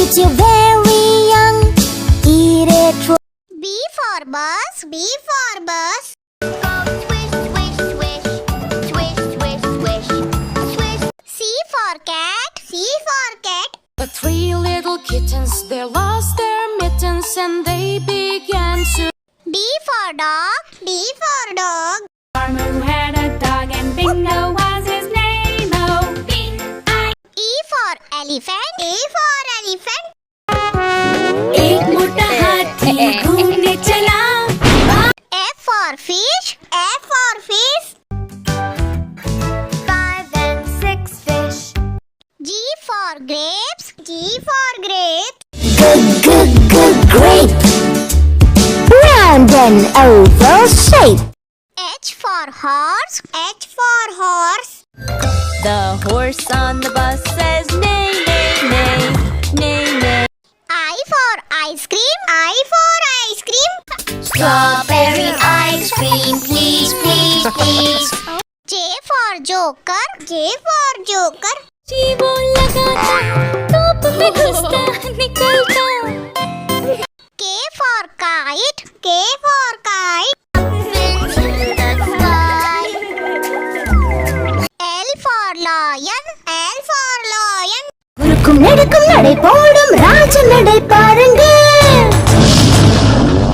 since you're very young. Eat it raw. B for bus, B for bus. Go swish, swish, swish, swish, swish, swish, swish. C for cat, C for cat. The three little kittens, they lost their mittens and they began to. D for dog, D for dog. Farmer who had a dog and Bingo was his name. Oh, B-I. E for elephant, E for elephant. एक मोटा हाथी घूमने चला. F for fish, F for fish. 5 and 6 fish. G for grapes, G for grapes. Grape. Round and oval shape. H for horse, H for horse. The horse on the bus says neigh, neigh, neigh, neigh, neigh. I for ice cream, I for ice cream. Strawberry ice cream, please, please, please. J for joker, J for joker. जी वो लगाता, धूप में घुसता, निकलता. K for kite, K for kite. Into the sky. L for lion, L for lion. குறுக்கும் நெடுக்கும் நடை போடும் ராஜ நடை பாருங்க.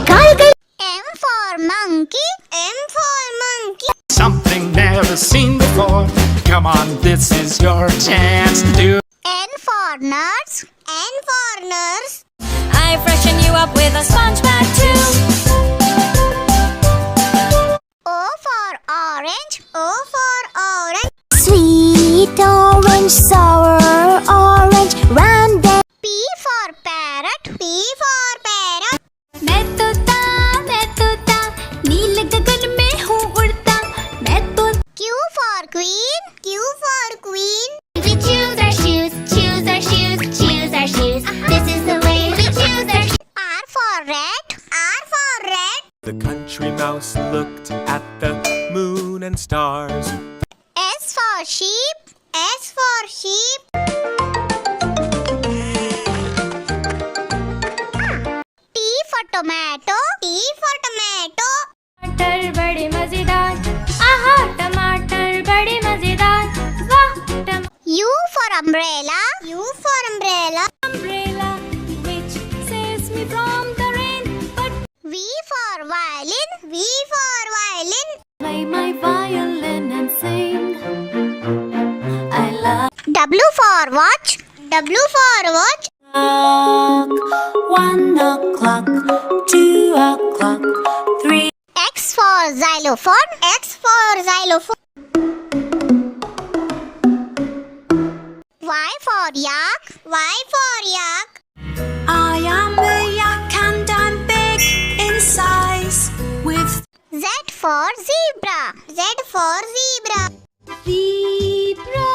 கால்கள். M for monkey, M for monkey. Something never seen before. Come on, this is your chance to do. N for nurse, N for nurse. I freshen you up with a sponge bath too. O for orange, O for orange. Sweet orange, sour orange, round and. P for parrot, P for parrot. मैं तोता नील गगन में हूँ उड़ता. मैं तो. Q for queen, Q for queen. We choose our shoes, choose our shoes, choose our shoes. This is the way we choose our shoes. R for rat, R for rat. The country mouse looked at the moon and stars. S for sheep, S for sheep. T for tomato, T for tomato. टमाटर बड़े मजेदार. आहा टमाटर बड़े मजेदार. वाह U for umbrella, U for umbrella. umbrella which saves me from the rain. But V for violin, V for violin. play my violin and sing. I love. W for watch, W for watch. 1 o'clock, 2 o'clock, 3. X for xylophone, X for xylophone. Y for yak, Y for yak. I am a yak and I'm big in size. With Z for zebra, Z for zebra. zebra.